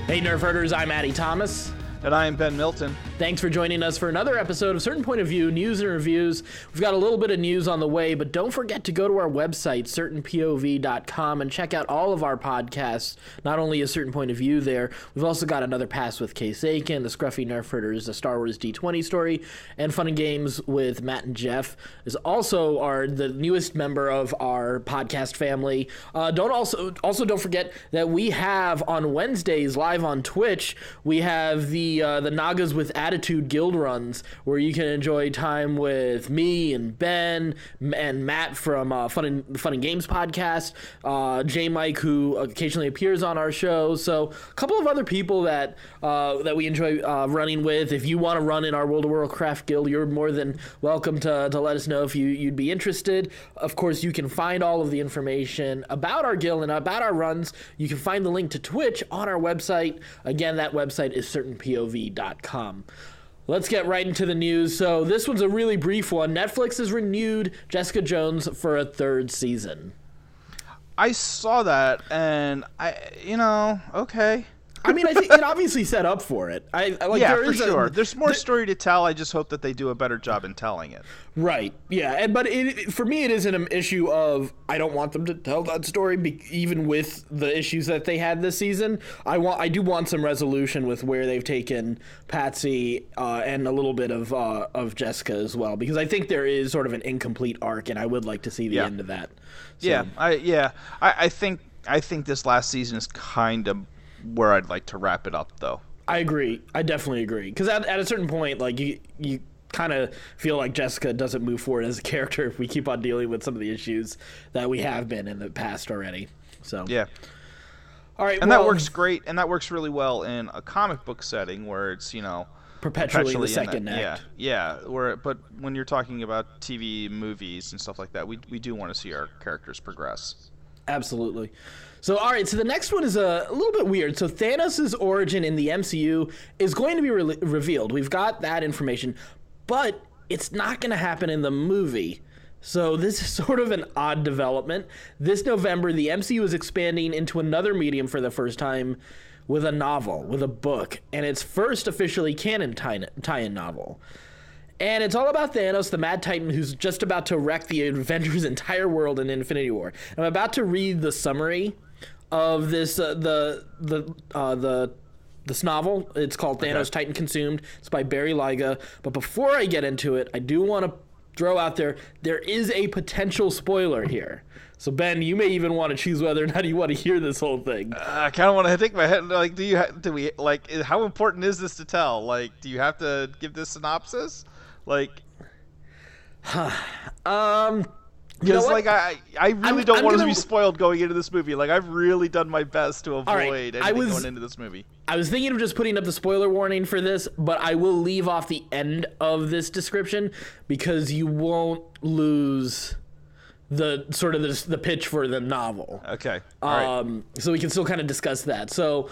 Hey Nerf Herders, I'm Addy Thomas. And I am Ben Milton. Thanks for joining us for another episode of Certain Point of View News and Reviews. We've got a little bit of news on the way, but don't forget to go to our website, certainpov.com, and check out all of our podcasts. Not only a Certain Point of View there, we've also got Another Pass with Case Aiken, The Scruffy Nerf Herders, a Star Wars D20 story, and Fun and Games with Matt and Jeff is also the newest member of our podcast family. Don't forget that we have on Wednesdays live on Twitch, we have the Nagas with Attitude Guild runs, where you can enjoy time with me and Ben and Matt from Fun and Games podcast, J Mike, who occasionally appears on our show. So a couple of other people that we enjoy running with. If you want to run in our World of Warcraft guild, you're more than welcome to let us know if you'd be interested. Of course, you can find all of the information about our guild and about our runs. You can find the link to Twitch on our website. Again, that website is certainpov.com. Let's get right into the news. So this one's a really brief one. Netflix has renewed Jessica Jones for a third season. I saw that, and okay. I mean, I think it obviously set up for it. For sure. There's more story to tell. I just hope that they do a better job in telling it. Right. Yeah. But for me, it isn't an issue of I don't want them to tell that story, even with the issues that they had this season. I do want some resolution with where they've taken Patsy and a little bit of Jessica as well, because I think there is sort of an incomplete arc, and I would like to see the end of that. So. I think this last season is kind of where I'd like to wrap it up, though. I agree. I definitely agree. Because at a certain point, like you kind of feel like Jessica doesn't move forward as a character if we keep on dealing with some of the issues that we have been in the past already. So yeah. All right. And that works great, and that works really well in a comic book setting where it's perpetually in the second act. Yeah. But when you're talking about TV, movies, and stuff like that, we do want to see our characters progress. Absolutely. So, all right, so the next one is a little bit weird. So Thanos' origin in the MCU is going to be revealed. We've got that information, but it's not going to happen in the movie. So this is sort of an odd development. This November, the MCU is expanding into another medium for the first time with a novel, with a book, and its first officially canon tie-in novel. And it's all about Thanos, the Mad Titan, who's just about to wreck the Avengers' entire world in Infinity War. I'm about to read the summary of this this novel. It's called Thanos Titan Consumed. It's by Barry Lyga. But before I get into it, I do want to throw out there is a potential spoiler here. So Ben, you may even want to choose whether or not you want to hear this whole thing. I kind of want to think my head. Like, do we how important is this to tell? Like, do you have to give this synopsis? Like, because I really don't want to be spoiled going into this movie. Like, I've really done my best to avoid anything going into this movie. I was thinking of just putting up the spoiler warning for this, but I will leave off the end of this description because you won't lose the sort of the pitch for the novel. Okay. All right. So we can still kind of discuss that. So,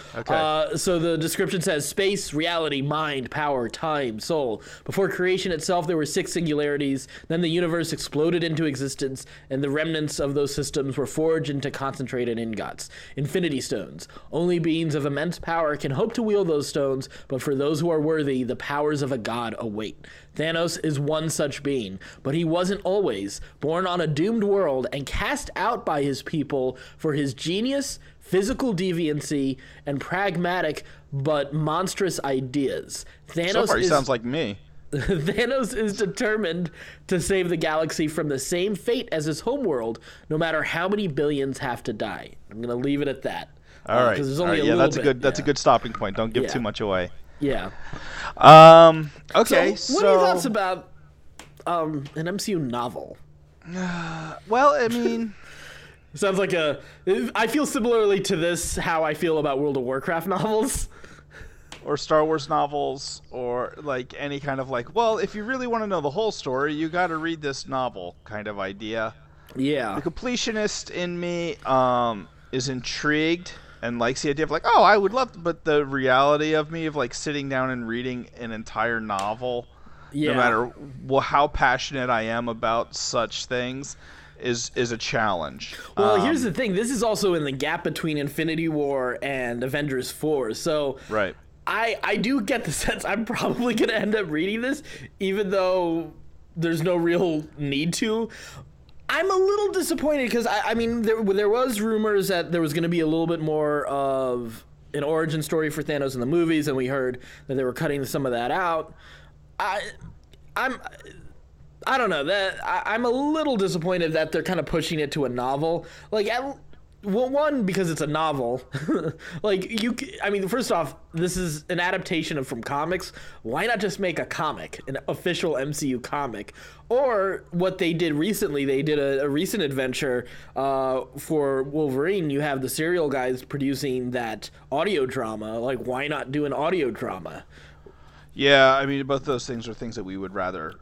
so the description says space, reality, mind, power, time, soul. Before creation itself, there were 6 singularities. Then the universe exploded into existence, and the remnants of those systems were forged into concentrated ingots, infinity stones. Only beings of immense power can hope to wield those stones, but for those who are worthy, the powers of a god await. Thanos is one such being, but he wasn't always. Born on a doomed world and cast out by his people for his genius, physical deviancy, and pragmatic but monstrous ideas. So far, he sounds like me. Thanos is determined to save the galaxy from the same fate as his homeworld, no matter how many billions have to die. I'm going to leave it at that. All right. That's a good stopping point. Don't give too much away. Yeah. Okay. So, what are your thoughts about an MCU novel? Well, I mean, sounds like I feel similarly to this how I feel about World of Warcraft novels. Or Star Wars novels, or like any kind of well, if you really want to know the whole story, you got to read this novel kind of idea. Yeah. The completionist in me is intrigued and likes the idea of I would love to, but the reality of me of sitting down and reading an entire novel, no matter how passionate I am about such things, is a challenge. Well, here's the thing. This is also in the gap between Infinity War and Avengers 4. So right. I do get the sense I'm probably going to end up reading this, even though there's no real need to. I'm a little disappointed because, I mean, there was rumors that there was going to be a little bit more of an origin story for Thanos in the movies, and we heard that they were cutting some of that out. I don't know. I'm a little disappointed that they're kind of pushing it to a novel. Like, well, one, because it's a novel. I mean, first off, this is an adaptation from comics. Why not just make a comic, an official MCU comic? Or what they did recently, they did a recent adventure for Wolverine. You have the Serial guys producing that audio drama. Like, why not do an audio drama? Yeah, I mean, both those things are things that we would rather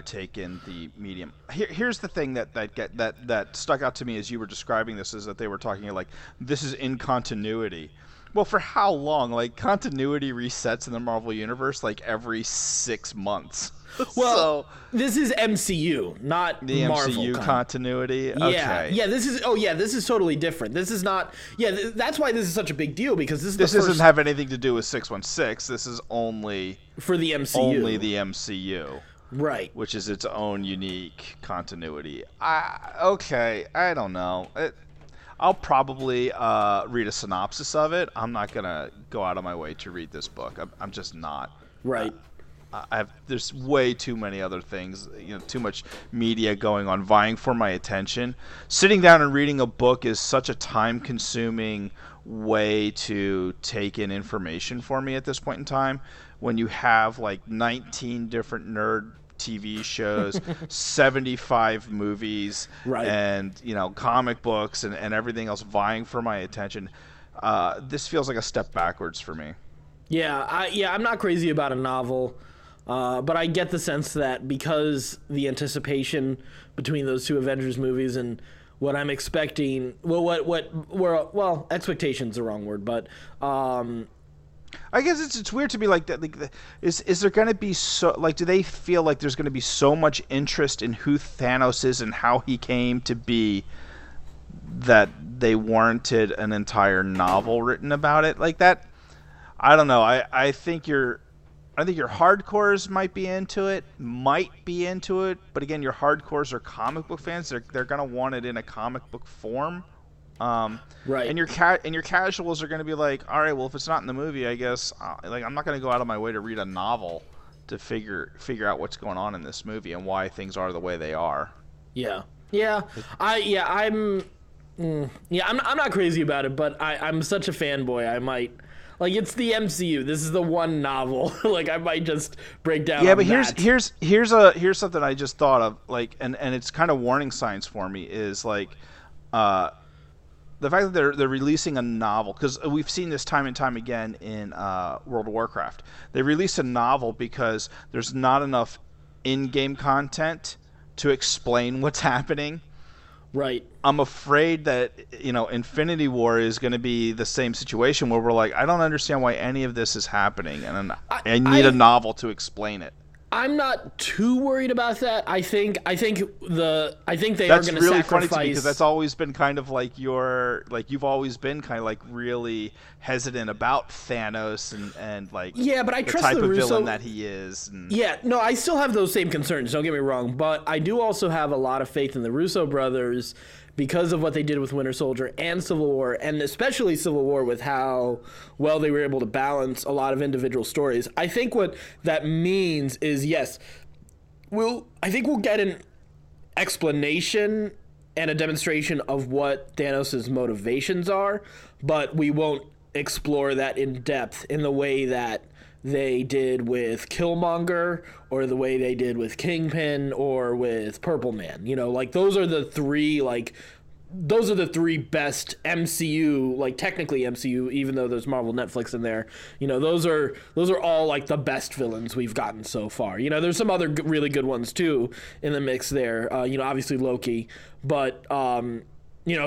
take in the medium. Here's the thing that stuck out to me as you were describing this, is that they were talking like, this is in continuity. Well, for how long? Like, continuity resets in the Marvel Universe like every 6 months. Well, this is MCU, not the Marvel MCU continuity. Okay. Yeah. This is totally different. This is not. Yeah, that's why this is such a big deal, because this doesn't have anything to do with 616. This is only for the MCU. Only the MCU. Right. Which is its own unique continuity. I don't know. I'll probably read a synopsis of it. I'm not gonna go out of my way to read this book. I'm just not. Right. There's way too many other things, too much media going on, vying for my attention. Sitting down and reading a book is such a time-consuming way to take in information for me at this point in time, when you have like 19 different nerd TV shows, 75 movies, right, and comic books and everything else vying for my attention. This feels like a step backwards for me. Yeah, I'm not crazy about a novel. But I get the sense that because the anticipation between those two Avengers movies and what I'm expecting, well, expectation's the wrong word, but I guess it's weird to me like that. Like, is there going to be do they feel like there's going to be so much interest in who Thanos is and how he came to be that they warranted an entire novel written about it like that? I don't know. I think your hardcores might be into it, but again, your hardcores are comic book fans. They're gonna want it in a comic book form, right? And your casuals are gonna be like, all right, well, if it's not in the movie, I guess I'm not gonna go out of my way to read a novel to figure out what's going on in this movie and why things are the way they are. I'm not crazy about it, but I'm such a fanboy. I might. Like, it's the MCU. This is the one novel. Like, I might just break down. Yeah, but here's something I just thought of. Like, and it's kind of warning signs for me, is like, the fact that they're releasing a novel, because we've seen this time and time again in World of Warcraft. They release a novel because there's not enough in-game content to explain what's happening. Right. I'm afraid that Infinity War is going to be the same situation where we're like, I don't understand why any of this is happening, and I need a novel to explain it. I'm not too worried about that. I think they are going to sacrifice. That's really funny to me, because that's always been kind of like you've always been kind of like really hesitant about Thanos and like, yeah, but I the trust type the of Russo villain that he is. And... Yeah, no, I still have those same concerns. Don't get me wrong, but I do also have a lot of faith in the Russo brothers, because of what they did with Winter Soldier and Civil War, and especially Civil War, with how well they were able to balance a lot of individual stories. I think what that means is, yes, I think we'll get an explanation and a demonstration of what Thanos' motivations are, but we won't explore that in depth in the way that they did with Killmonger, or the way they did with Kingpin, or with Purple Man. Like, those are the three best MCU, like technically MCU, even though there's Marvel Netflix in there. Those are all like the best villains we've gotten so far. There's some other really good ones too in the mix there. Obviously Loki, but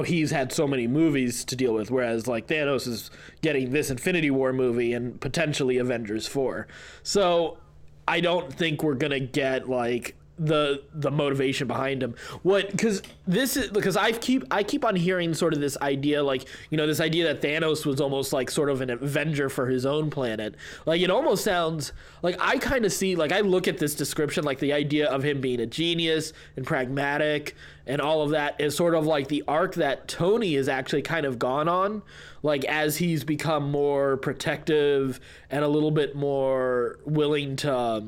he's had so many movies to deal with, whereas like Thanos is getting this Infinity War movie and potentially Avengers 4. So I don't think we're gonna get like the motivation behind him. Because I keep on hearing sort of this idea, like, this idea that Thanos was almost like sort of an avenger for his own planet. Like, it almost sounds like, I kind of see, like, I look at this description, like the idea of him being a genius and pragmatic and all of that is sort of like the arc that Tony has actually kind of gone on, like, as he's become more protective and a little bit more willing to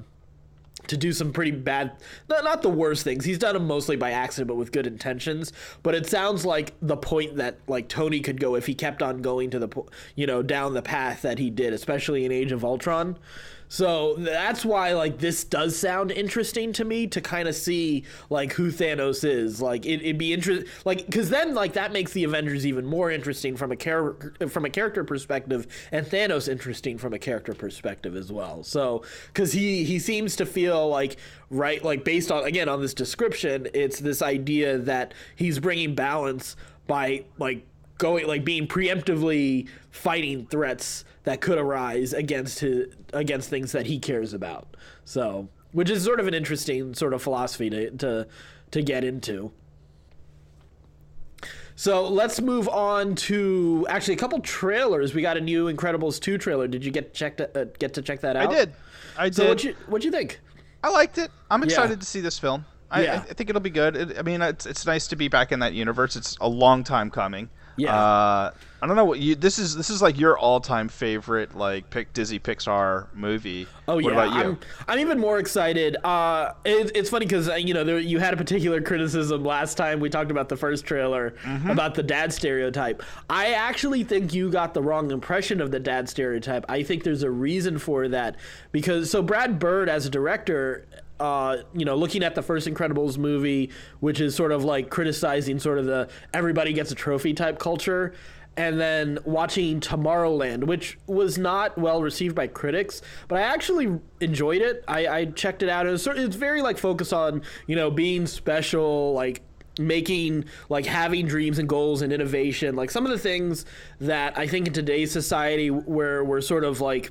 do some pretty bad, not the worst things. He's done them mostly by accident, but with good intentions. But it sounds like the point that, like, Tony could go if he kept on going to the, down the path that he did, especially in Age of Ultron. So that's why, like, this does sound interesting to me, to kind of see, like, who Thanos is. Like, it'd be interesting, like, because then, like, that makes the Avengers even more interesting from a character perspective, and Thanos interesting from a character perspective as well. So, because he seems to feel like, right, like, based on, again, on this description, it's this idea that he's bringing balance by, like, being preemptively fighting threats that could arise against things that he cares about. So, which is sort of an interesting sort of philosophy to get into. So let's move on to actually a couple trailers. We got a new Incredibles 2 trailer. Did you get to check that out? I did. So what'd you think? I liked it. I'm excited to see this film. I think it'll be good. It's nice to be back in that universe. It's a long time coming. Yeah. I don't know what this is like your all-time favorite, like, Disney Pixar movie. Oh, yeah. What about you? I'm even more excited. It's funny because you had a particular criticism last time we talked about the first trailer about the dad stereotype. I actually think you got the wrong impression of the dad stereotype. I think there's a reason for that, because Brad Bird as a director, looking at the first Incredibles movie, which is sort of like criticizing sort of the everybody gets a trophy type culture, and then watching Tomorrowland, which was not well received by critics, but I actually enjoyed it. I checked it out. It's very, like, focused on, being special, like, making, like, having dreams and goals and innovation, like some of the things that I think in today's society where we're sort of like,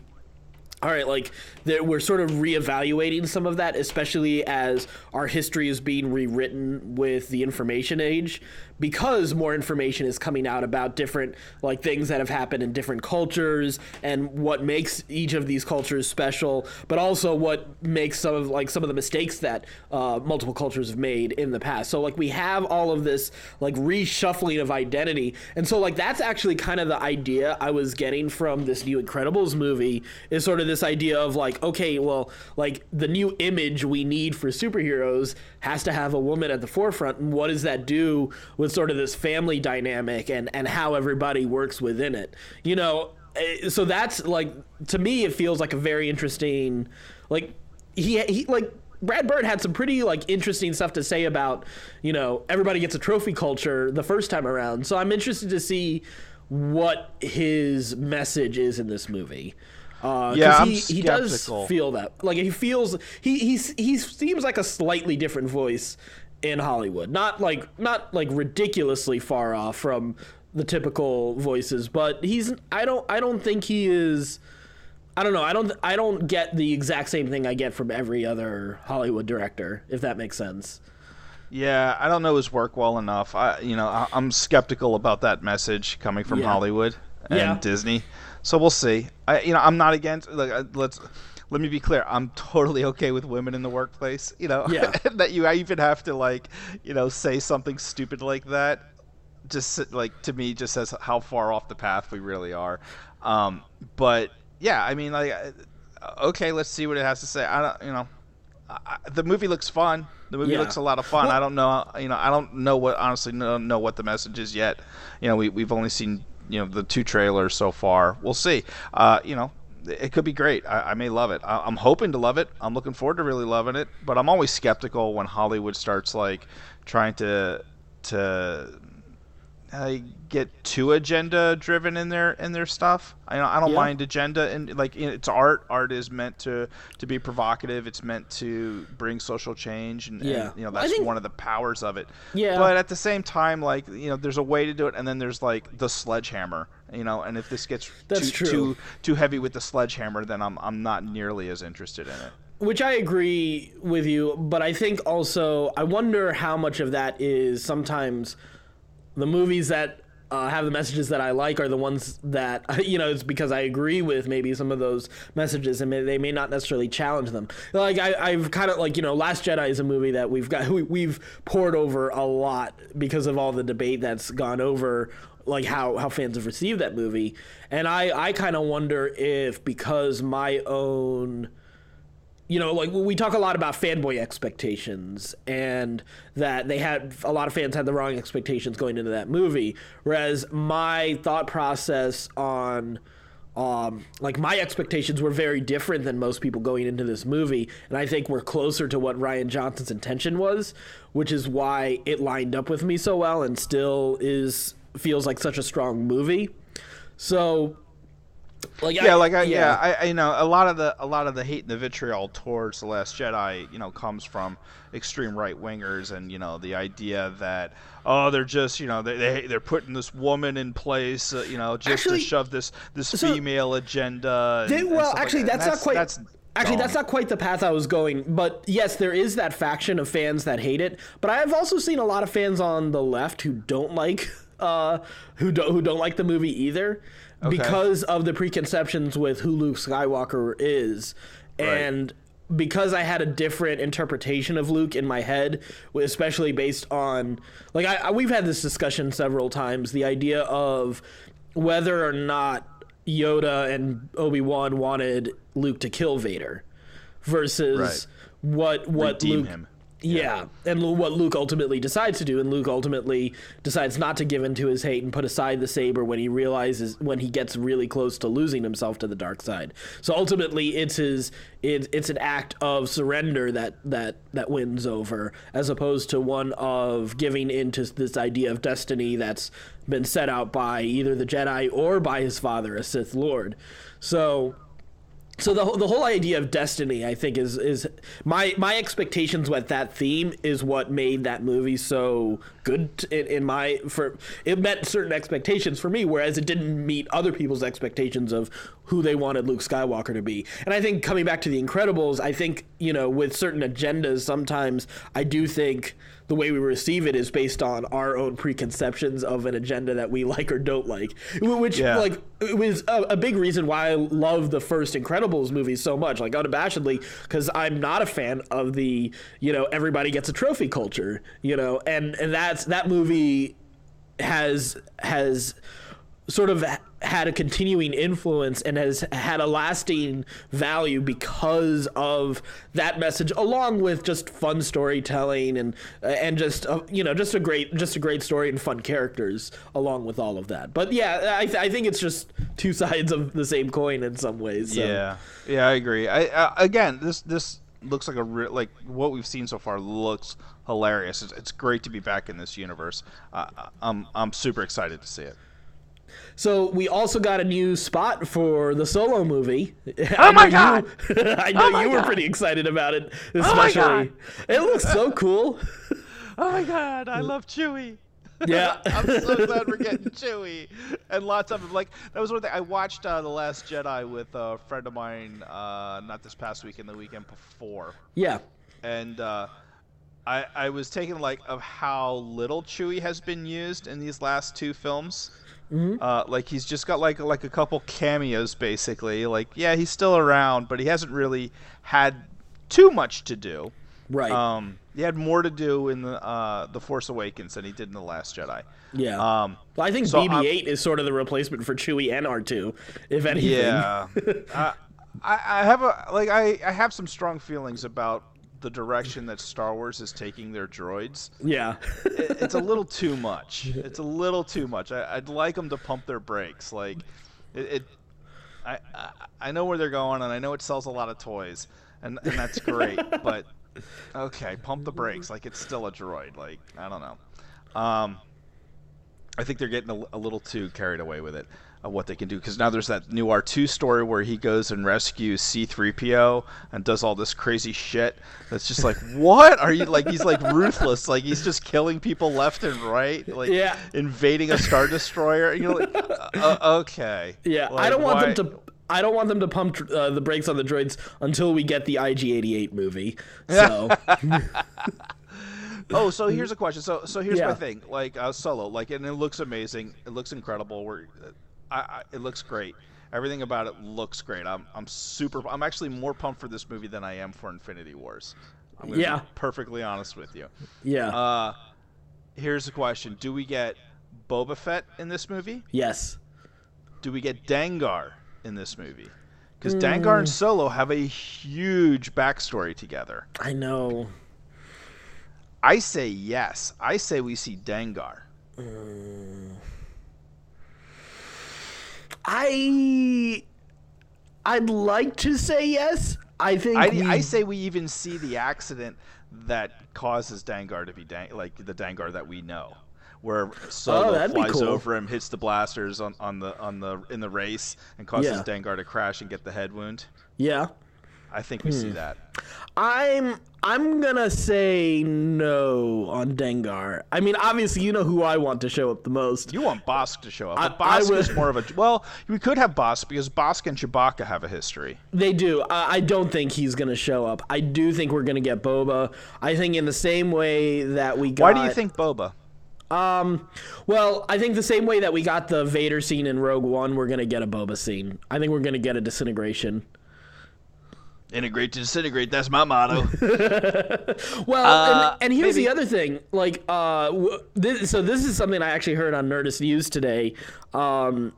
all right, like, we're sort of reevaluating some of that, especially as our history is being rewritten with the information age, because more information is coming out about different, like, things that have happened in different cultures and what makes each of these cultures special, but also what makes some of the mistakes that multiple cultures have made in the past. So, like, we have all of this, like, reshuffling of identity. And so, like, that's actually kind of the idea I was getting from this new Incredibles movie, is sort of this idea of, like, okay, well, like, the new image we need for superheroes has to have a woman at the forefront, and what does that do with sort of this family dynamic and how everybody works within it, so that's, like, to me it feels like a very interesting, like, he like, Brad Bird had some pretty, like, interesting stuff to say about, everybody gets a trophy culture the first time around, so I'm interested to see what his message is in this movie. He does feel that, like, he seems like a slightly different voice in Hollywood, not like ridiculously far off from the typical voices, but I don't think he is. I don't know. I don't get the exact same thing I get from every other Hollywood director, if that makes sense. Yeah, I don't know his work well enough. I'm skeptical about that message coming from Hollywood and Disney. So we'll see. I'm not against. Let me be clear. I'm totally okay with women in the workplace. That you even have to, like, say something stupid like that. Just, like, to me, just says how far off the path we really are. But yeah, I mean, like, okay, let's see what it has to say. The movie looks fun. The movie looks a lot of fun. Well, I don't know. I don't know what the message is yet. We've only seen the 2 trailers so far. We'll see. It could be great. I may love it. I'm hoping to love it. I'm looking forward to really loving it. But I'm always skeptical when Hollywood starts, like, trying to get too agenda driven in their stuff. I don't mind agenda, and, like, it's art. Art is meant to be provocative. It's meant to bring social change, and that's one of the powers of it. Yeah. But at the same time, like, there's a way to do it, and then there's, like, the sledgehammer. And if this gets too heavy with the sledgehammer, then I'm not nearly as interested in it. which I agree with you, but I think also I wonder how much of that is sometimes the movies that have the messages that I like are the ones that, it's because I agree with maybe some of those messages, and they may not necessarily challenge them. Like I've kind of Last Jedi is a movie that we've poured over a lot because of all the debate that's gone over like how fans have received that movie, and I kind of wonder if because my own. We talk a lot about fanboy expectations, and that a lot of fans had the wrong expectations going into that movie. Whereas my thought process on, my expectations were very different than most people going into this movie. And I think we're closer to what Rian Johnson's intention was, which is why it lined up with me so well and still feels like such a strong movie. So, I know a lot of the hate and the vitriol towards The Last Jedi, comes from extreme right wingers, and the idea that they're just they're putting this woman in place, just to shove this female agenda. That's not quite the path I was going, but yes, there is that faction of fans that hate it. But I've also seen a lot of fans on the left who don't like who don't like the movie either. Okay. Because of the preconceptions with who Luke Skywalker is. And because I had a different interpretation of Luke in my head, especially based on, we've had this discussion several times, the idea of whether or not Yoda and Obi-Wan wanted Luke to kill Vader versus what redeem Luke... him. Yeah, and what Luke ultimately decides to do, and Luke ultimately decides not to give in to his hate and put aside the saber when he gets really close to losing himself to the dark side. So ultimately, it's an act of surrender that wins over, as opposed to one of giving into this idea of destiny that's been set out by either the Jedi or by his father, a Sith Lord. So the whole idea of destiny, I think, is my expectations with that theme is what made that movie so good it met certain expectations for me, whereas it didn't meet other people's expectations of who they wanted Luke Skywalker to be. And I think coming back to The Incredibles, I think, with certain agendas, sometimes I do think the way we receive it is based on our own preconceptions of an agenda that we like or don't like, which it was a big reason why I love the first Incredibles movie so much, unabashedly, because I'm not a fan of the, everybody gets a trophy culture, and that movie has sort of had a continuing influence and has had a lasting value because of that message, along with just fun storytelling and just just a great story and fun characters along with all of that. But yeah, I think it's just two sides of the same coin in some ways. So. Yeah, I agree. Again, this looks like what we've seen so far looks hilarious. It's great to be back in this universe. I'm super excited to see it. So we also got a new spot for the Solo movie. Oh my God! I know you were pretty excited about it, especially. Oh my God. It looks so cool. Oh my God! I love Chewie. Yeah, I'm so glad we're getting Chewie, and lots of them. That was one thing I watched The Last Jedi with a friend of mine, not this past weekend, the weekend before. Yeah, and I was taken of how little Chewie has been used in these last two films. Mm-hmm. He's just got like a couple cameos basically. He's still around, but he hasn't really had too much to do. Right. He had more to do in the Force Awakens than he did in The Last Jedi. Yeah. Well, I think BB-8 is sort of the replacement for Chewie and R2, if anything. Yeah. I have some strong feelings about the direction that Star Wars is taking their droids. Yeah. It's a little too much. It's a little too much. I'd like them to pump their brakes. I know where they're going, and I know it sells a lot of toys, and that's great, but okay, pump the brakes. It's still a droid. I don't know. I think they're getting a little too carried away with it. What they can do, because now there's that new R2 story where he goes and rescues C-3PO and does all this crazy shit. That's just what are you he's ruthless, he's just killing people left and right, invading a Star Destroyer. Okay. Yeah, I don't want them I don't want them to pump the brakes on the droids until we get the IG-88 movie. So. Oh, so here's a question. So here's my thing. Like Solo, like, and it looks amazing. It looks incredible. It looks great. Everything about it looks great. I'm actually more pumped for this movie than I am for Infinity Wars. I'm gonna be perfectly honest with you. Yeah. Here's the question: do we get Boba Fett in this movie? Yes. Do we get Dengar in this movie? Because Dengar and Solo have a huge backstory together. I know. I say yes. I say we see Dengar. I'd like to say yes. I think I say we even see the accident that causes Dengar to be like the Dengar that we know, where Solo flies over him, hits the blasters in the race, and causes Dengar to crash and get the head wound. Yeah. I think we see that. I'm gonna say no on Dengar. I mean, obviously, you know who I want to show up the most. You want Bosk to show up. But Bosk is more of a... Well, we could have Bosk because Bosk and Chewbacca have a history. They do. I don't think he's gonna show up. I do think we're gonna get Boba. I think in the same way that we got... Why do you think Boba? Well, I think the same way that we got the Vader scene in Rogue One, we're gonna get a Boba scene. I think we're gonna get a disintegration. Integrate to disintegrate. That's my motto. Well, and here's the other thing. Like, this is something I actually heard on Nerdist News today. I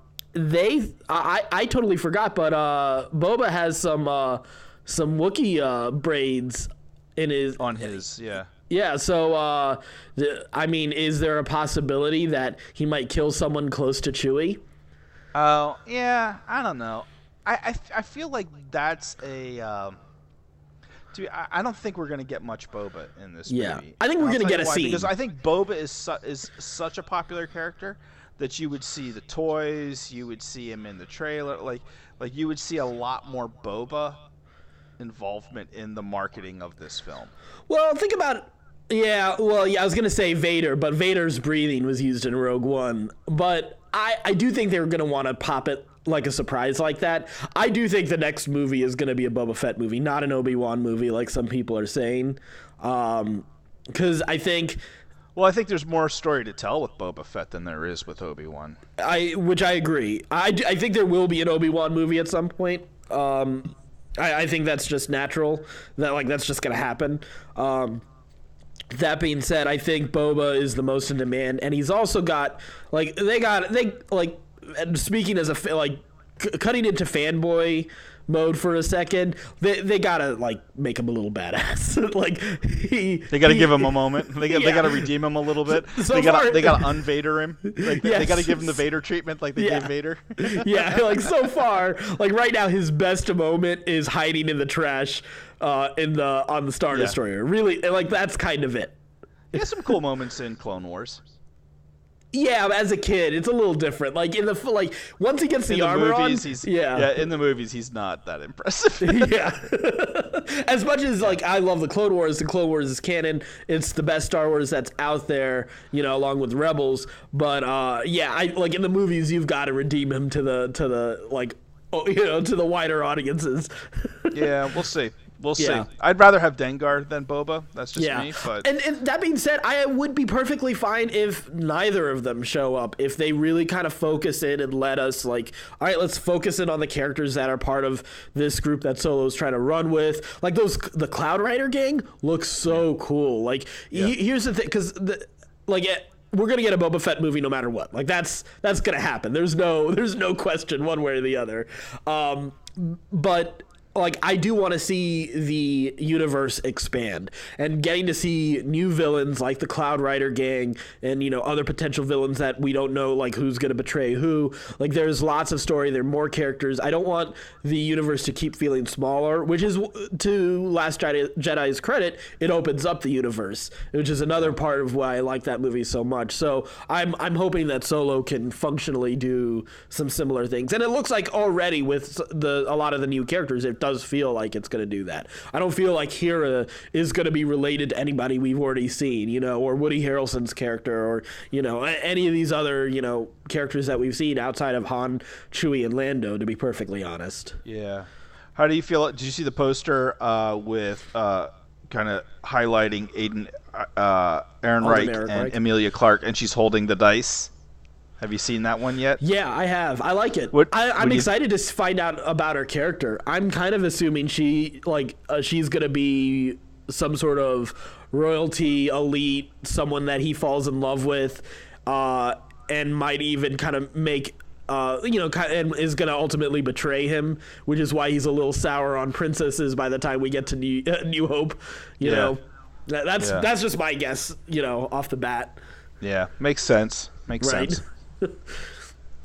totally forgot, but Boba has some Wookiee braids in his Yeah, so I mean, is there a possibility that he might kill someone close to Chewie? Oh, yeah, I don't know. I feel like that's a... I don't think we're going to get much Boba in this movie. I think we're going to get a scene. Because I think Boba is such a popular character that you would see the toys, you would see him in the trailer. Like you would see a lot more Boba involvement in the marketing of this film. Well, think about... I was going to say Vader, but Vader's breathing was used in Rogue One. But I do think they were going to want to pop it like a surprise like that. I do think the next movie is going to be a Boba Fett movie, not an Obi-Wan movie like some people are saying. Because I think... Well, I think there's more story to tell with Boba Fett than there is with Obi-Wan. Which I agree. I think there will be an Obi-Wan movie at some point. I think that's just natural. That's just going to happen. That being said, I think Boba is the most in demand, and he's also got speaking as cutting into fanboy mode for a second, they gotta make him a little badass. They gotta give him a moment. They gotta redeem him a little bit. They gotta un-Vader him. They gotta give him the Vader treatment like they gave Vader. So far, right now his best moment is hiding in the trash on the Star Destroyer. Really, that's kind of it. He has some cool moments in Clone Wars. Yeah, as a kid, it's a little different. Once he gets the armor movies, on, in the movies, he's not that impressive. As much as I love the Clone Wars is canon. It's the best Star Wars that's out there, along with Rebels. But in the movies, you've got to redeem him to the wider audiences. Yeah, we'll see. We'll see. I'd rather have Dengar than Boba. That's just me. But and that being said, I would be perfectly fine if neither of them show up. If they really kind of focus in and let us all right, let's focus in on the characters that are part of this group that Solo's trying to run with. The Cloud Rider gang looks so cool. Here's the thing, because we're gonna get a Boba Fett movie no matter what. That's gonna happen. There's no question one way or the other. But I do want to see the universe expand, and getting to see new villains like the Cloud Rider gang and, other potential villains that we don't know, who's going to betray who. There's lots of story. There are more characters. I don't want the universe to keep feeling smaller, which is, to Last Jedi's credit, it opens up the universe, which is another part of why I like that movie so much. So I'm hoping that Solo can functionally do some similar things. And it looks like already with a lot of the new characters, they've does feel like it's going to do that. I don't feel like Hera is going to be related to anybody we've already seen, you know, or Woody Harrelson's character, or, you know, any of these other, you know, characters that we've seen outside of Han, Chewie, and Lando, to be perfectly honest. Yeah. How do you feel? Did you see the poster with kind of highlighting Aaron Reich and Emilia Clarke, and she's holding the dice? Have you seen that one yet? Yeah, I have. I like it. I'm excited to find out about her character. I'm kind of assuming she's going to be some sort of royalty elite, someone that he falls in love with, and might even kind of make, and is going to ultimately betray him, which is why he's a little sour on princesses by the time we get to New Hope. You know, that's just my guess, you know, off the bat. Yeah, makes sense. Makes sense.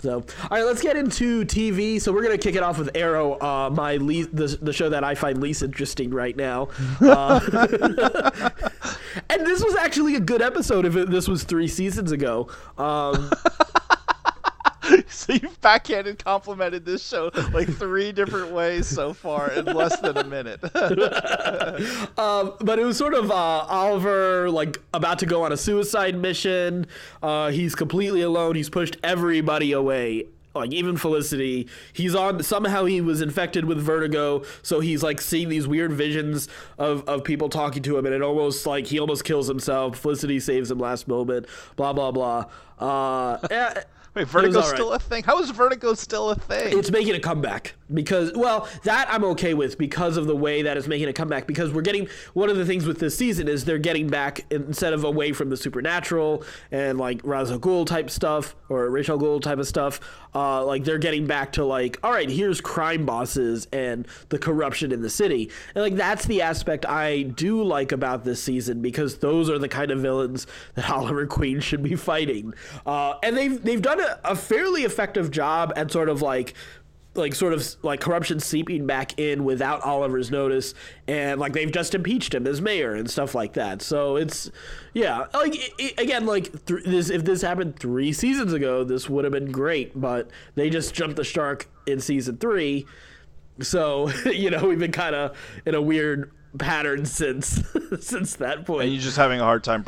So, all right, let's get into TV. So we're gonna kick it off with Arrow, the show that I find least interesting right now. And this was actually a good episode if this was 3 seasons ago. So you've backhanded complimented this show like 3 different ways so far in less than a minute. But it was sort of Oliver, like, about to go on a suicide mission. He's completely alone. He's pushed everybody away, like even Felicity. Somehow he was infected with vertigo, so he's like seeing these weird visions of people talking to him, and he almost kills himself. Felicity saves him last moment. Blah blah blah. Wait, Vertigo's still a thing? How is Vertigo still a thing? It's making a comeback because, well, that I'm okay with because of the way that it's making a comeback, because we're getting, one of the things with this season is they're getting back, instead of away from the supernatural and like Ra's al Ghul type stuff or Rachel Ghul type of stuff, like they're getting back to like, all right, here's crime bosses and the corruption in the city. And like that's the aspect I do like about this season, because those are the kind of villains that Oliver Queen should be fighting. And they've done a fairly effective job at sort of corruption seeping back in without Oliver's notice, and like they've just impeached him as mayor and stuff like that. So it's, yeah, like again, like if this happened 3 seasons ago, this would have been great, but they just jumped the shark in season 3. So, you know, we've been kind of in a weird pattern since that point. And you're just having a hard time,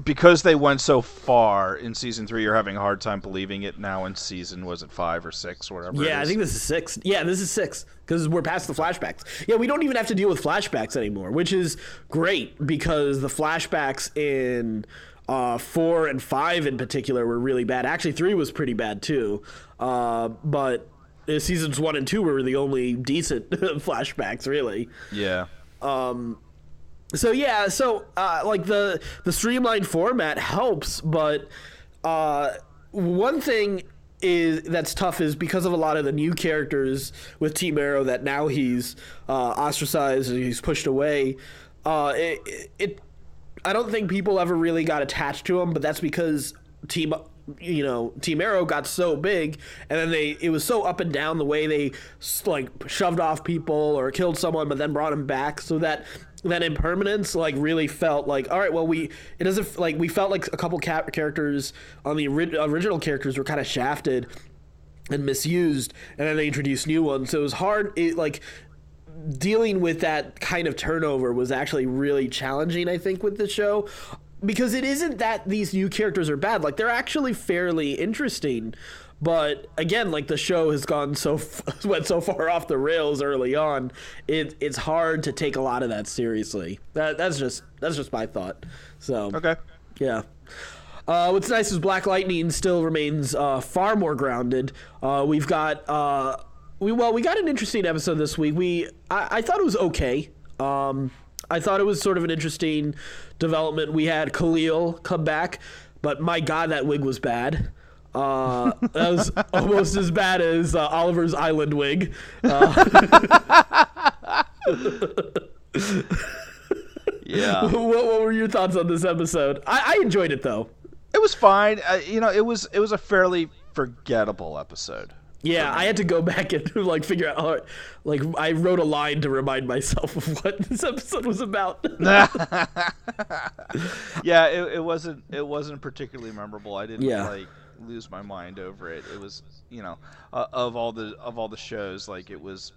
because they went so far in season 3. You're having a hard time believing it now in season, was it 5 or 6 or whatever? Yeah, I think this is 6. Yeah, this is 6 because we're past the flashbacks. Yeah, we don't even have to deal with flashbacks anymore, which is great because the flashbacks in 4 and 5 in particular were really bad. Actually, 3 was pretty bad too, but seasons 1 and 2 were the only decent flashbacks, really. Yeah. So yeah, like the streamlined format helps, but one thing that's tough is because of a lot of the new characters with Team Arrow that now he's ostracized and he's pushed away. I don't think people ever really got attached to him, but that's because Team Arrow got so big, and then it was so up and down the way they like shoved off people or killed someone but then brought him back, so that impermanence like really felt like, all right, well, we felt like a couple characters on the original characters were kind of shafted and misused, and then they introduced new ones, so it was hard. Dealing with that kind of turnover was actually really challenging, I think, with the show. Because it isn't that these new characters are bad. Like, they're actually fairly interesting. But, again, like, the show has went so far off the rails early on, it's hard to take a lot of that seriously. That's just my thought. So, okay. Yeah. What's nice is Black Lightning still remains far more grounded. We got an interesting episode this week. I thought it was okay. I thought it was sort of an interesting development. We had Khalil come back, but my God, that wig was bad. That was almost as bad as Oliver's Island wig. Yeah. What were your thoughts on this episode? I enjoyed it though. It was fine. It was a fairly forgettable episode. Yeah, I had to go back and like figure out I wrote a line to remind myself of what this episode was about. Yeah, it wasn't particularly memorable. I didn't lose my mind over it. It was, of all the shows, like it was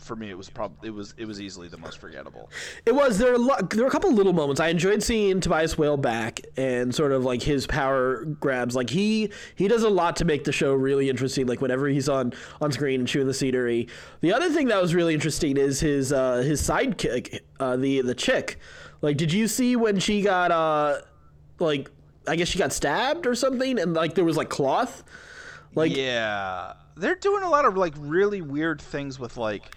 for me, it was easily the most forgettable. It was. There were a couple little moments. I enjoyed seeing Tobias Whale back and sort of like his power grabs. Like he does a lot to make the show really interesting. Like whenever he's on screen and chewing the scenery. The other thing that was really interesting is his sidekick, the chick. Like, did you see when she got like, I guess she got stabbed or something, and like there was like cloth. Like, yeah, they're doing a lot of like really weird things with like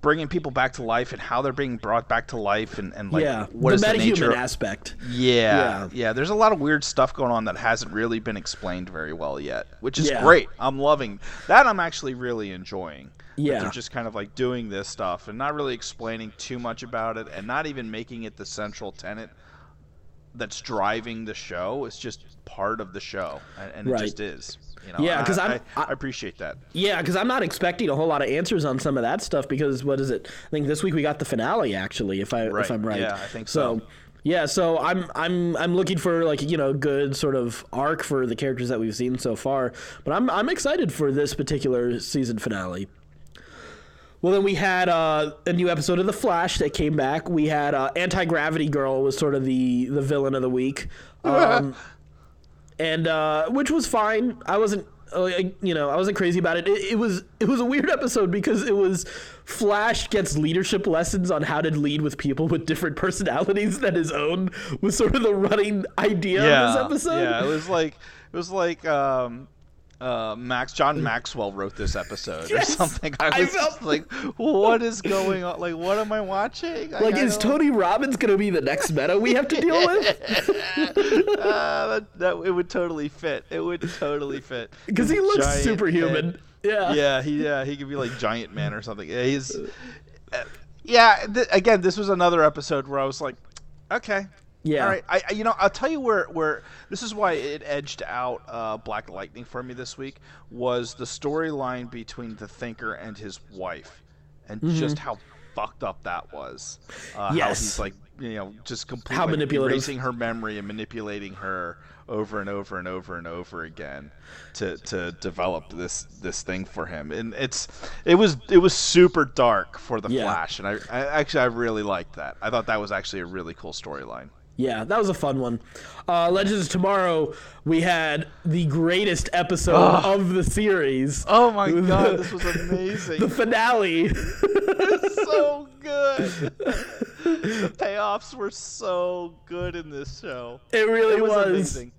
bringing people back to life and how they're being brought back to life and like what is the nature aspect. Yeah. There's a lot of weird stuff going on that hasn't really been explained very well yet, which is great. I'm loving that. I'm actually really enjoying. Yeah, they're just kind of like doing this stuff and not really explaining too much about it, and not even making it the central tenet that's driving the show. It's just part of the show, and it just is. You know, yeah, because I appreciate that. Yeah, because I'm not expecting a whole lot of answers on some of that stuff, because what is it? I think this week we got the finale, actually, if I'm right. Yeah, I think so. Yeah, so I'm looking for like, you know, good sort of arc for the characters that we've seen so far, but I'm excited for this particular season finale. Well, then we had a new episode of The Flash that came back. We had Anti-Gravity Girl was sort of the villain of the week, and which was fine. I wasn't crazy about it. It was a weird episode because it was Flash gets leadership lessons on how to lead with people with different personalities than his own, was sort of the running idea of this episode. Yeah, it was like John Maxwell wrote this episode or something. I was like, what is going on? Like, what am I watching? Like, is Tony Robbins going to be the next meta we have to deal with? It would totally fit. It would totally fit. Because he looks superhuman. Yeah. He could be like Giant Man or something. Again, this was another episode where I was like, okay. Yeah. All right. I'll tell you where this is why it edged out Black Lightning for me this week, was the storyline between the Thinker and his wife, and just how fucked up that was. How he's like, just completely erasing her memory and manipulating her over and over and over and over again to develop this thing for him. And it was super dark for the Flash, and I really liked that. I thought that was actually a really cool storyline. Yeah, that was a fun one. Legends of Tomorrow, we had the greatest episode of the series. Oh my god, this was amazing. The finale. It was so good. The payoffs were so good in this show. It really was. Amazing.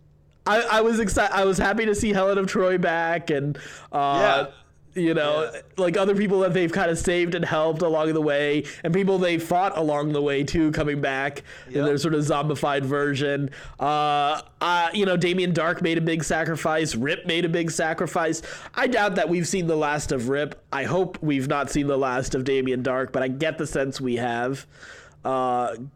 I was excited. I was happy to see Helen of Troy back, and like other people that they've kind of saved and helped along the way, and people they fought along the way too, coming back in their sort of zombified version. Damien Dark made a big sacrifice. Rip made a big sacrifice. I doubt that we've seen the last of Rip. I hope we've not seen the last of Damien Dark, but I get the sense we have.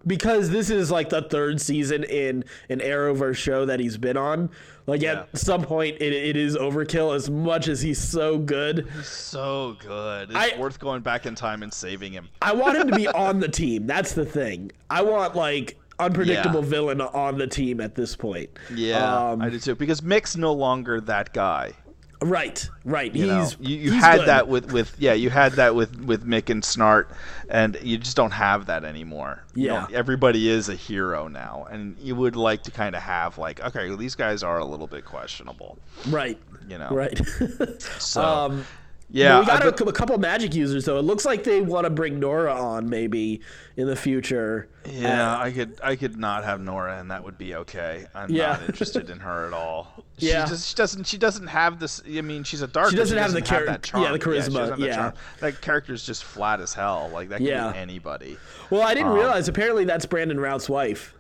Because this is like the third season in an Arrowverse show that he's been on. Like at some point it is overkill, as much as he's so good. He's so good. It's worth going back in time and saving him. I want him to be on the team. That's the thing. I want like unpredictable villain on the team at this point. Yeah, I do too. Because Mick's no longer that guy. Right. You he's had good. that with Mick and Snart, and you just don't have that anymore. Yeah, everybody is a hero now, and you would like to kind of have like, okay, well, these guys are a little bit questionable. Right. Right. So. Yeah, we got a couple magic users though. It looks like they want to bring Nora on maybe in the future. Yeah, I could not have Nora, and that would be okay. I'm not interested in her at all. She doesn't have this. I mean, she's a dark. She doesn't have that charm. Yeah, the charisma. Yeah, that character's just flat as hell. Like that could be anybody. Well, I didn't realize. Apparently, that's Brandon Routh's wife.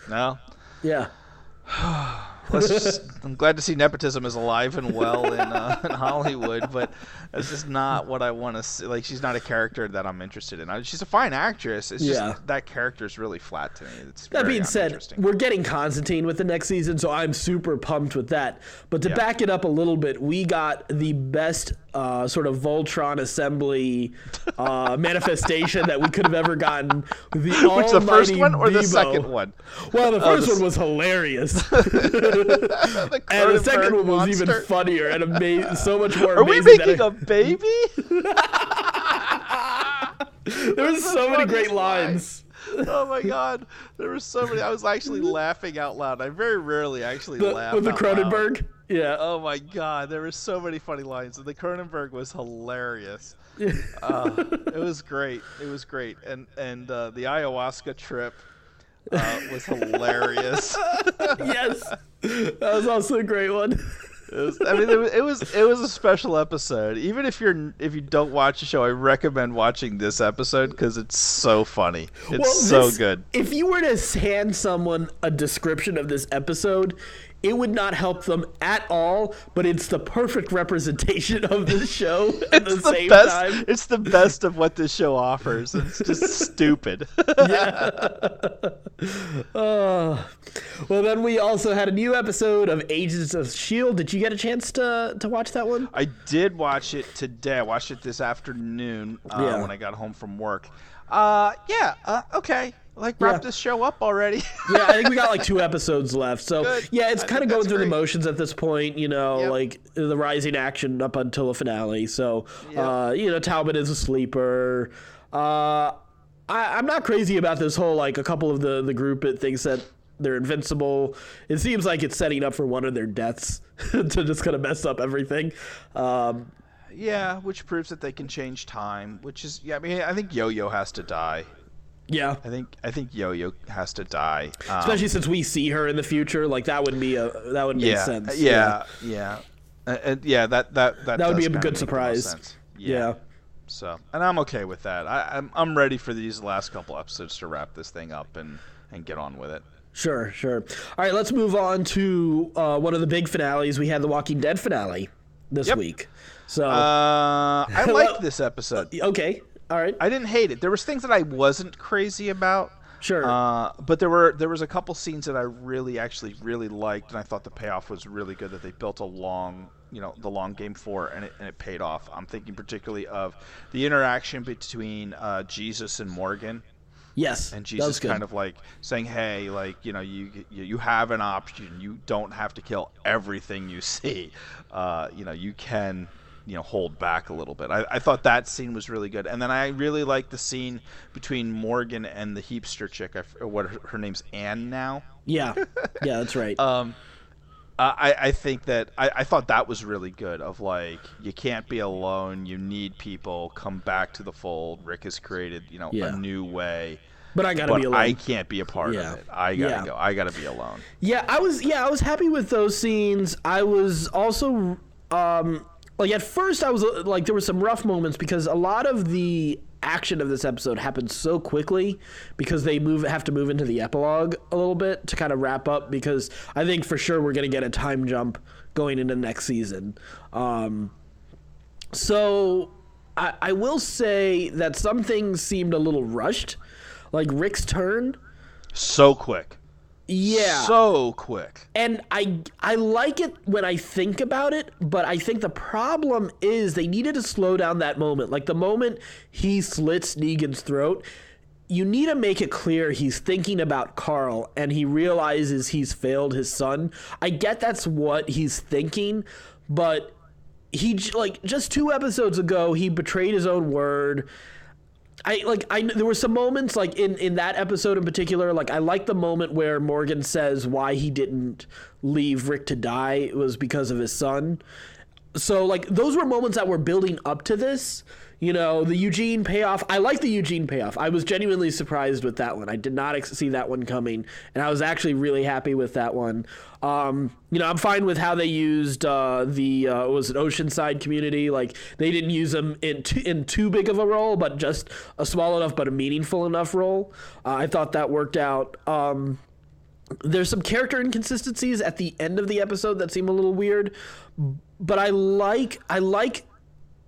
No. Yeah. I'm glad to see nepotism is alive and well in Hollywood, but that's just not what I want to see. Like, she's not a character that I'm interested in. She's a fine actress. It's just that character is really flat to me. That being said, we're getting Constantine with the next season, so I'm super pumped with that. But to back it up a little bit, we got the best sort of Voltron assembly manifestation that we could have ever gotten. Which, the first one or the second one? Well, the first one was hilarious. And the second one was even funnier and so much more amazing. Are we making a baby? There were so many great lines. Oh my god, there were so many. I was actually laughing out loud. I very rarely actually laugh with the out Cronenberg. Loud. Yeah. Oh my god, there were so many funny lines. And the Cronenberg was hilarious. It was great. It was great. And the ayahuasca trip was hilarious. Yes, that was also a great one. It was a special episode. Even if you don't watch the show, I recommend watching this episode because it's so funny. It's so good. If you were to hand someone a description of this episode, it would not help them at all, but it's the perfect representation of the show at the same time. It's the best of what this show offers. It's just stupid. Yeah. Well, then we also had a new episode of Agents of S.H.I.E.L.D. Did you get a chance to watch that one? I did watch it today. I watched it this afternoon when I got home from work. Okay. Wrap this show up already. Yeah, I think we got like 2 episodes left. So, Good. Yeah, it's kind of going through great. the motions at this point, like the rising action up until the finale. So, Talbot is a sleeper. I'm not crazy about this whole, like, a couple of the group that thinks that they're invincible. It seems like it's setting up for one of their deaths to just kind of mess up everything. Which proves that they can change time, which is, I think Yo-Yo has to die. Yeah, I think Yo-Yo has to die, especially since we see her in the future. Like that would make sense. That would be a good surprise. Sense. Yeah. So, and I'm okay with that. I'm ready for these last couple episodes to wrap this thing up and get on with it. Sure. All right, let's move on to one of the big finales. We had the Walking Dead finale this week. So I liked this episode. Okay. All right. I didn't hate it. There was things that I wasn't crazy about. Sure. But there was a couple scenes that I really liked, and I thought the payoff was really good. That they built the long game for, and it paid off. I'm thinking particularly of the interaction between Jesus and Morgan. Yes. And Jesus kind of like saying, "Hey, like you have an option. You don't have to kill everything you see. You can." Hold back a little bit. I thought that scene was really good. And then I really liked the scene between Morgan and the Heapster chick. What her name's Anne now? Yeah, that's right. I think that I thought that was really good. Of like, you can't be alone. You need people. Come back to the fold. Rick has created a new way. But I gotta be alone. I can't be a part of it. I gotta go. I gotta be alone. Yeah, I was happy with those scenes. I was also like at first I was like there were some rough moments because a lot of the action of this episode happened so quickly because they have to move into the epilogue a little bit to kind of wrap up because I think for sure we're going to get a time jump going into next season. So I will say that some things seemed a little rushed, like Rick's turn. So quick. Yeah. So quick. And I like it when I think about it, but I think the problem is they needed to slow down that moment. Like the moment he slits Negan's throat, you need to make it clear he's thinking about Carl and he realizes he's failed his son. I get that's what he's thinking, but he just 2 episodes ago, he betrayed his own word. There were some moments like in that episode in particular, like I like the moment where Morgan says why he didn't leave Rick to die. It was because of his son. So like those were moments that were building up to this, the Eugene payoff. I like the Eugene payoff. I was genuinely surprised with that one. I did not see that one coming, and I was actually really happy with that one. I'm fine with how they used was it Oceanside community. Like they didn't use them in too big of a role, but just a small enough but a meaningful enough role. I thought that worked out. There's some character inconsistencies at the end of the episode that seem a little weird, but I like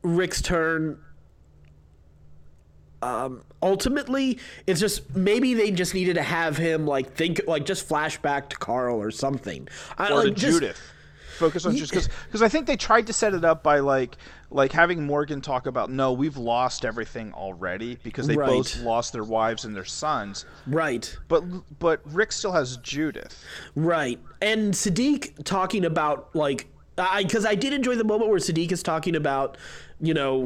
Rick's turn. Ultimately, it's just maybe they just needed to have him just flash back to Carl or something, or to Judith. Focus on Judith because I think they tried to set it up by like having Morgan talk about we've lost everything already because they both lost their wives and their sons. Right. But Rick still has Judith. Right. And Sadiq talking about like Because I did enjoy the moment where Sadiq is talking about,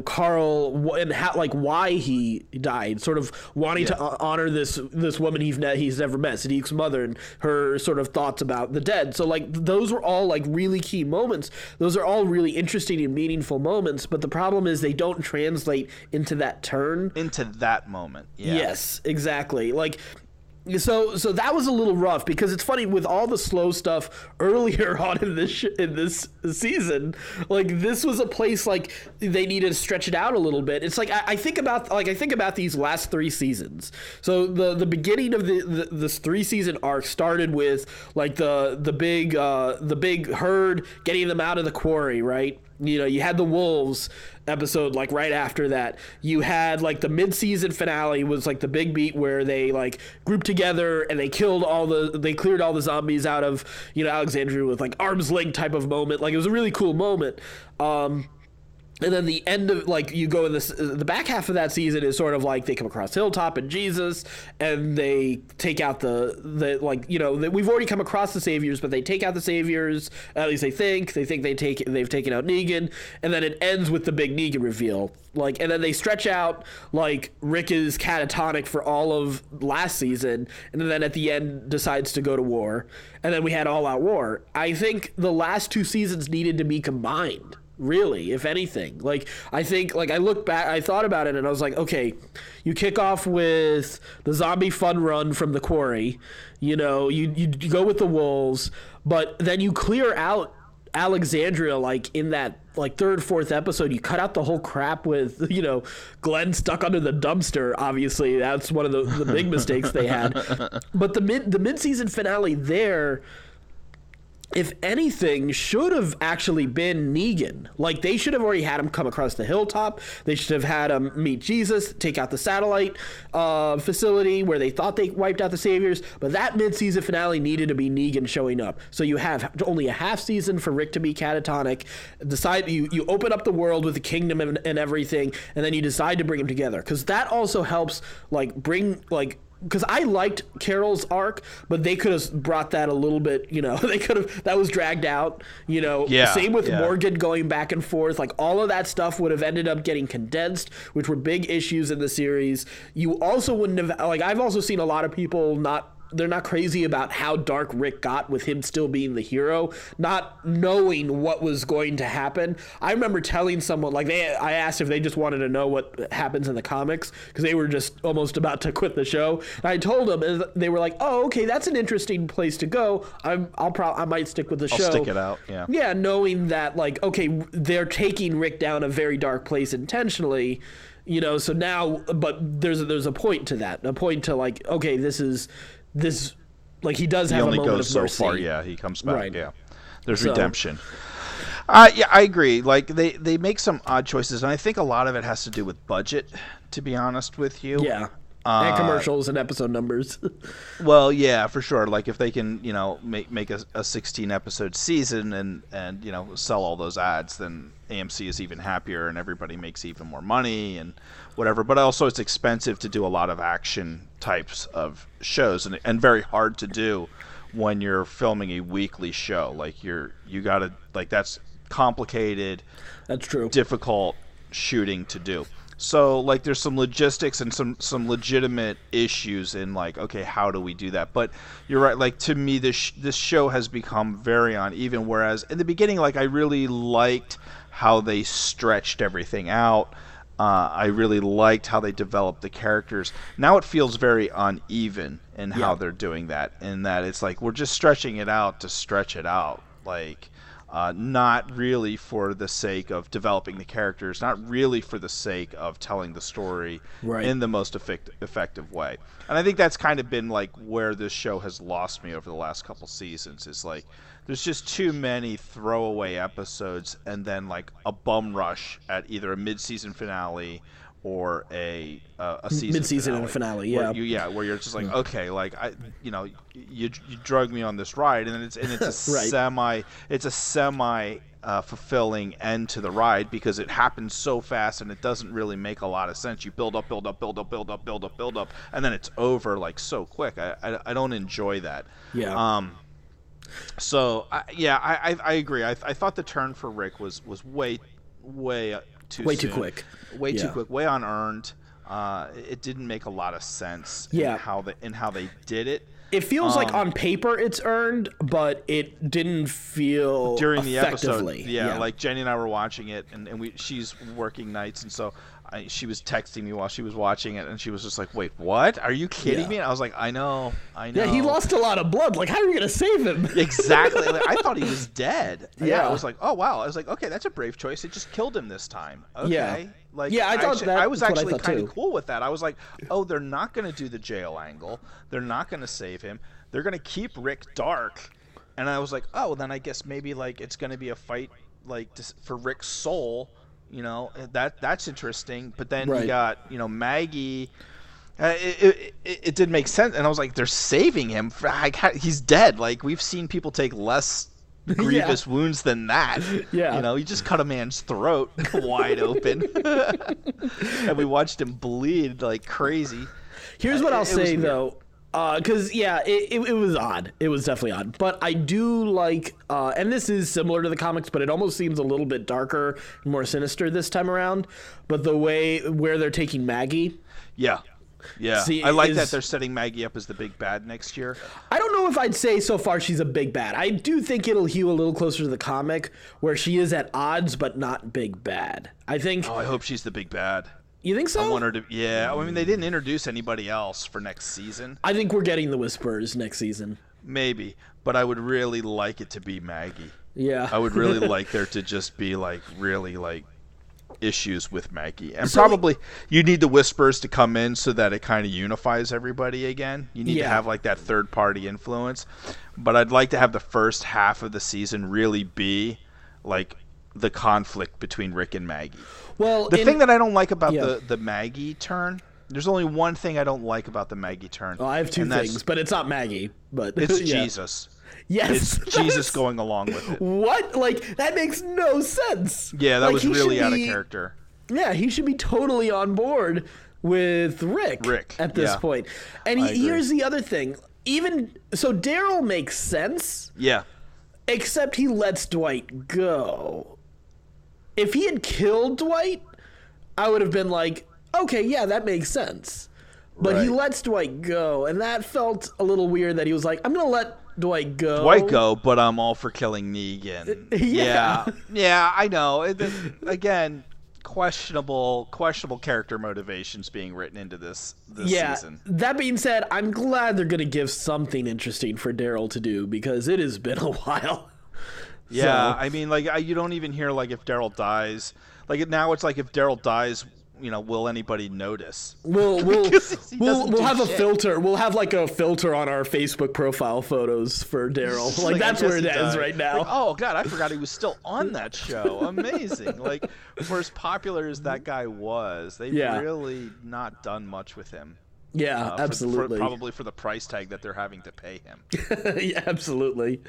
Carl and how, like, why he died, sort of wanting to honor this woman he's never met, Sadiq's mother, and her sort of thoughts about the dead. So, like, those were all, like, really key moments. Those are all really interesting and meaningful moments, but the problem is they don't translate into that turn. Into that moment, yeah. Yes, exactly. Like, so that was a little rough, because it's funny, with all the slow stuff earlier on in this season, like, this was a place like they needed to stretch it out a little bit. It's like I think about these last 3 seasons. So the beginning of this 3-season arc started with like the big herd, getting them out of the quarry, right? You had the wolves episode like right after that. You had like the mid-season finale was like the big beat where they like grouped together and they cleared all the zombies out of Alexandria with like arm's length type of moment. Like, it was a really cool moment. And then the end of, like, you go in the back half of that season is sort of like they come across Hilltop and Jesus, and they take out we've already come across the saviors, but they take out the saviors. At least they think they've taken out Negan, and then it ends with the big Negan reveal. Like, and then they stretch out, like, Rick is catatonic for all of last season, and then at the end decides to go to war, and then we had all out war. I think the last 2 seasons needed to be combined. Really, if anything. Like, I think, like, I look back, I thought about it, and I was like, okay, you kick off with the zombie fun run from the quarry, you go with the wolves, but then you clear out Alexandria, like, in that, like, 3rd, 4th episode. You cut out the whole crap with, Glenn stuck under the dumpster. Obviously, that's one of the big mistakes they had. But the mid-season finale there, if anything, should have actually been Negan. Like, they should have already had him come across the hilltop. They should have had him meet Jesus, take out the satellite facility where they thought they wiped out the saviors. But that mid-season finale needed to be Negan showing up. So you have only a half season for Rick to be catatonic. You open up the world with the kingdom and everything, and then you decide to bring them together. Because that also helps, like, because I liked Carol's arc, but they could have brought that a little bit, that was dragged out, Same with Morgan going back and forth. Like, all of that stuff would have ended up getting condensed, which were big issues in the series. You also wouldn't have, like, I've also seen a lot of people they're not crazy about how dark Rick got with him still being the hero, not knowing what was going to happen. I remember telling someone, like, I asked if they just wanted to know what happens in the comics, because they were just almost about to quit the show. And I told them, and they were like, "Oh, okay, that's an interesting place to go. I might stick with the show." I'll stick it out, yeah. Yeah, knowing that, like, okay, they're taking Rick down a very dark place intentionally. So now, but there's a point to that, a point to, like, okay, this, like, he does have a moment of mercy. He only goes so far, yeah. He comes back, right. Yeah. There's redemption. Yeah, I agree. Like, they make some odd choices, and I think a lot of it has to do with budget, to be honest with you. Yeah. And commercials and episode numbers. Well, yeah, for sure. Like, if they can, make a 16-episode season and sell all those ads, then AMC is even happier and everybody makes even more money and whatever. But also, it's expensive to do a lot of action types of shows, and very hard to do when you're filming a weekly show. Like, you gotta, like, that's complicated. That's true. Difficult shooting to do. So, like, there's some logistics and some legitimate issues in, like, okay, how do we do that? But you're right. Like, to me, this show has become very uneven. Whereas in the beginning, like, I really liked how they stretched everything out. I really liked how they developed the characters. Now it feels very uneven in how they're doing that. In that it's like we're just stretching it out to stretch it out. Like. Not really for the sake of developing the characters, not really for the sake of telling the story in the most effective way. And I think that's kind of been like where this show has lost me over the last couple seasons. Is like there's just too many throwaway episodes and then like a bum rush at either a mid-season finale or a season mid-season finale, yeah. Where you're just like, okay, like you drug me on this ride, and it's a semi fulfilling end to the ride because it happens so fast and it doesn't really make a lot of sense. You build up, and then it's over like so quick. I don't enjoy that. Yeah. So I agree. I thought the turn for Rick was way too too quick, too quick, way unearned. It didn't make a lot of sense. Yeah. in how they did it. It feels like on paper it's earned, but it didn't feel during the episode. Yeah, like Jenny and I were watching it, and she's working nights, and so she was texting me while she was watching it, and she was just like, "Wait, what? Are you kidding me?" And I was like, "I know." Yeah, he lost a lot of blood. Like, how are you gonna save him? Exactly. Like, I thought he was dead. Yeah, I was like, "Oh wow." I was like, "Okay, that's a brave choice. It just killed him this time." Okay. Yeah. Like, I thought I was actually kind too. of cool with that. I was like, "Oh, they're not going to do the jail angle. They're not going to save him. They're going to keep Rick dark." And I was like, "Oh, then I guess maybe like it's going to be a fight like for Rick's soul." You know, that's interesting. But then you got, Maggie. It did make sense, and I was like, they're saving him. He's dead. Like, we've seen people take less grievous wounds than that. Yeah. You just cut a man's throat wide open, and we watched him bleed like crazy. Here's what I'll say though. Because it was odd. It was definitely odd. But I do like, and this is similar to the comics, but it almost seems a little bit darker and more sinister this time around. But the way where they're taking Maggie, yeah. See, I like that they're setting Maggie up as the big bad next year. I don't know if I'd say so far she's a big bad. I do think it'll hew a little closer to the comic where she is at odds but not big bad. I think. Oh, I hope she's the big bad. You think so? I want her to. Yeah, I mean, they didn't introduce anybody else for next season. I think we're getting the Whispers next season. Maybe, but I would really like it to be Maggie. Yeah. I would really like there to just be like really like issues with Maggie, and probably you need the Whispers to come in so that it kind of unifies everybody again. You need to have like that third party influence, but I'd like to have the first half of the season really be like the conflict between Rick and Maggie. Well, the thing that I don't like about the Maggie turn, there's only one thing I don't like about the Maggie turn. Well, I have two things, but it's not Maggie. But it's Jesus. Yes, it's Jesus going along with it. What? Like, that makes no sense. Yeah, that was really out of character. Yeah, he should be totally on board with Rick at this point. And here's the other thing. So Daryl makes sense. Yeah. Except he lets Dwight go. If he had killed Dwight, I would have been like, okay, yeah, that makes sense. But he lets Dwight go, and that felt a little weird that he was like, I'm going to let Dwight go, but I'm all for killing Negan. Yeah, I know. Again, questionable character motivations being written into this season. That being said, I'm glad they're going to give something interesting for Daryl to do because it has been a while. Yeah, I mean, like you don't even hear like if Daryl dies. Like now, it's like if Daryl dies, will anybody notice? We'll have a filter. We'll have like a filter on our Facebook profile photos for Daryl. Like that's where it is right now. Like, oh God, I forgot he was still on that show. Amazing. Like for as popular as that guy was, they've really not done much with him. Yeah, absolutely. Probably for the price tag that they're having to pay him. Yeah, absolutely.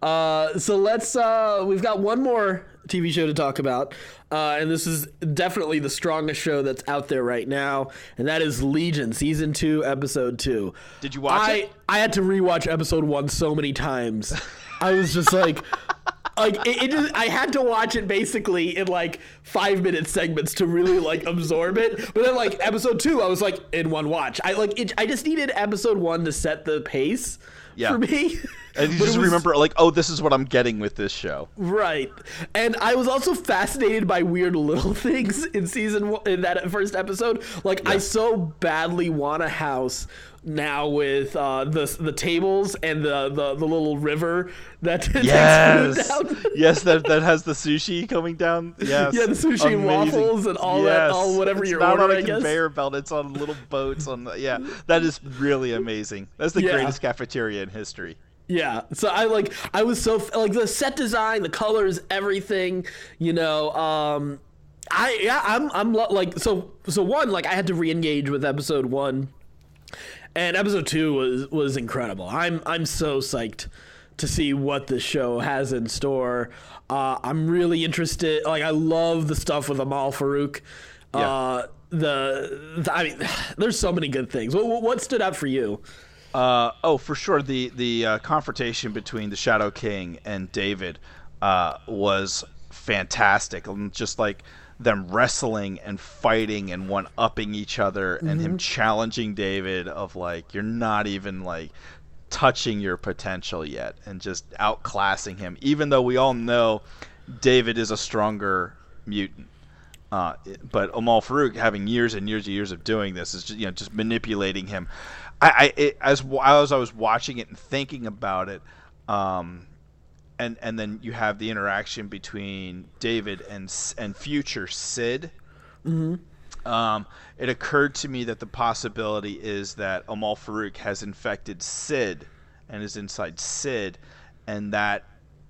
So we've got one more TV show to talk about, and this is definitely the strongest show that's out there right now, and that is Legion, Season 2, Episode 2. Did you watch it? I had to rewatch Episode 1 so many times. I was just like... I had to watch it basically in like 5-minute segments to really like absorb it. But then like episode 2, I was like in one watch. I just needed episode 1 to set the pace for me. And you just remember like, oh, this is what I'm getting with this show. Right. And I was also fascinated by weird little things in season 1, in that first episode. Like I so badly want a house now with the tables and the little river that takes down. Yes, that has the sushi coming down. Yes. Yeah, the sushi and waffles and all that, whatever you're ordering. It's not on a conveyor belt. It's on little boats. That is really amazing. That's the greatest cafeteria in history. Yeah, so I was so like the set design, the colors, everything. I'm like so one, like I had to re-engage with episode 1. And episode 2 was incredible. I'm so psyched to see what the show has in store. I'm really interested. Like I love the stuff with Amal Farouk. I mean, there's so many good things. What stood out for you? For sure. The confrontation between the Shadow King and David was fantastic. Just like them wrestling and fighting and one-upping each other, and him challenging David of like, you're not even like touching your potential yet, and just outclassing him, even though we all know David is a stronger mutant. But Amal Farouk, having years and years and years of doing this, is just, just manipulating him. As I was watching it and thinking about it, and then you have the interaction between David and future Sid. It occurred to me that the possibility is that Amal Farouk has infected Sid and is inside Sid, and that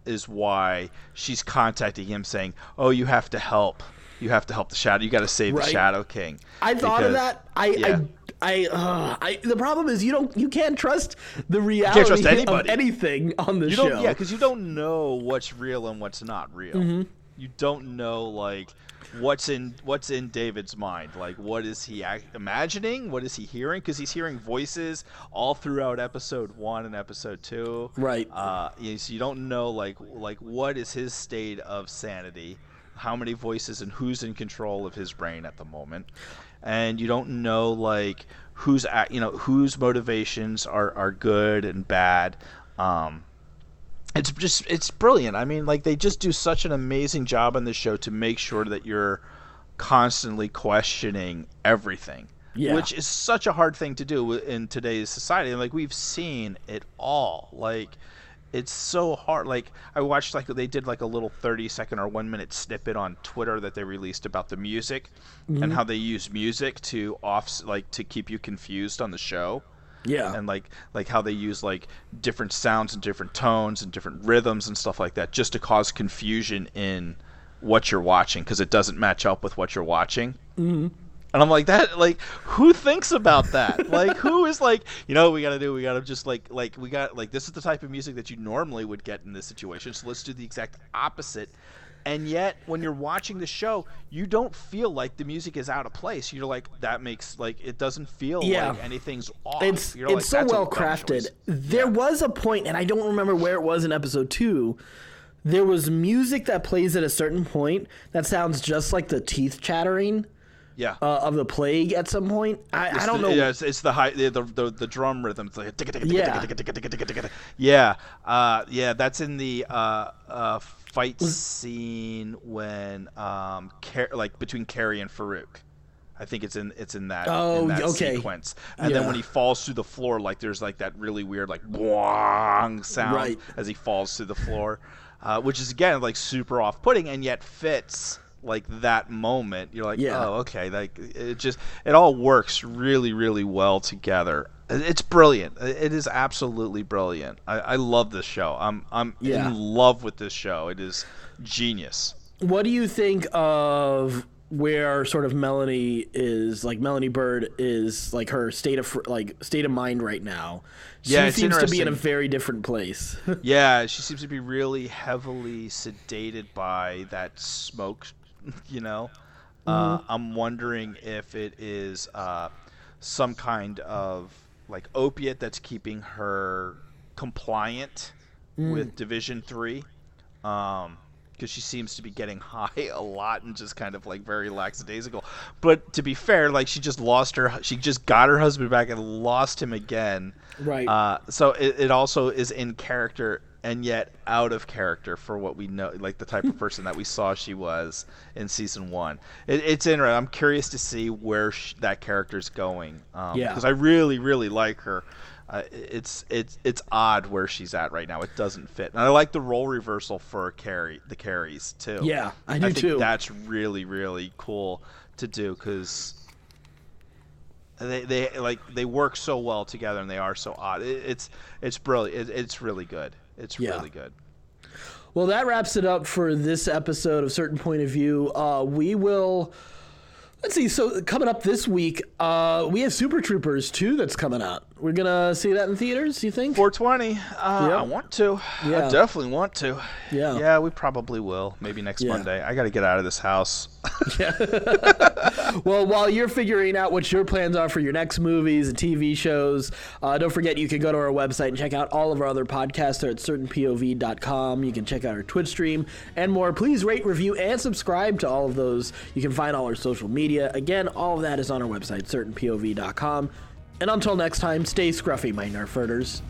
is why she's contacting him saying, "Oh, you have to help. You have to help the Shadow. You got to save the Shadow King." I thought of that. The problem is you can't trust the reality of anything on the show. Yeah, because you don't know what's real and what's not real. You don't know like what's in David's mind. Like, what is he imagining? What is he hearing? Because he's hearing voices all throughout episode 1 and episode 2. Right. So you don't know like what is his state of sanity, how many voices, and who's in control of his brain at the moment. And you don't know like whose motivations are good and bad. It's brilliant. I mean, like, they just do such an amazing job on this show to make sure that you're constantly questioning everything, which is such a hard thing to do in today's society. Like, we've seen it all. Like, it's so hard. Like, I watched, like, they did like a little 30-second or 1-minute snippet on Twitter that they released about the music and how they use music to keep you confused on the show. Yeah. And like how they use like different sounds and different tones and different rhythms and stuff like that just to cause confusion in what you're watching, because it doesn't match up with what you're watching. And I'm like, who thinks about that? Like, who is like, we gotta just this is the type of music that you normally would get in this situation, so let's do the exact opposite. And yet, when you're watching the show, you don't feel like the music is out of place. You're like, that makes, like, it doesn't feel like anything's off. It's so well crafted. There was a point, and I don't remember where it was in episode 2. There was music that plays at a certain point that sounds just like the teeth chattering. Of the plague at some point. I don't know. Yeah, it's the high, the drum rhythm. It's like that's in the fight scene when between Carrie and Farouk. I think it's in that sequence. And then when he falls through the floor, like there's like that really weird like boing sound as he falls through the floor, which is again like super off-putting and yet fits like that moment. You're like, oh, okay, like it all works really, really well together. It's brilliant. It is absolutely brilliant. I love this show. I'm in love with this show. It is genius. What do you think of where sort of Melanie Bird is, like her state of mind right now? She seems to be in a very different place. Yeah, she seems to be really heavily sedated by that smoke. I'm wondering if it is some kind of like opiate that's keeping her compliant with Division 3, because she seems to be getting high a lot and just kind of like very lackadaisical. But to be fair, like she just got her husband back and lost him again. Right. So it also is in character and yet out of character for what we know, like the type of person that we saw she was in season 1. It's interesting. I'm curious to see where that character's going. Because I really, really like her. It's odd where she's at right now. It doesn't fit. And I like the role reversal for the Carries too. Yeah, I do too. That's really, really cool to do, because they work so well together and they are so odd. It's brilliant. It's really good. It's really good. Well, that wraps it up for this episode of Certain Point of View. We will... Let's see. So coming up this week, we have Super Troopers 2 that's coming out. We're gonna see that in theaters, you think? 420. I want to. Yeah. I definitely want to. Yeah. Yeah, we probably will. Maybe next Monday. I got to get out of this house. Well, while you're figuring out what your plans are for your next movies and TV shows, don't forget you can go to our website and check out all of our other podcasts. They're at certainpov.com. You can check out our Twitch stream and more. Please rate, review, and subscribe to all of those. You can find all our social media. Again, all of that is on our website, certainpov.com. And until next time, stay scruffy, my nerferders.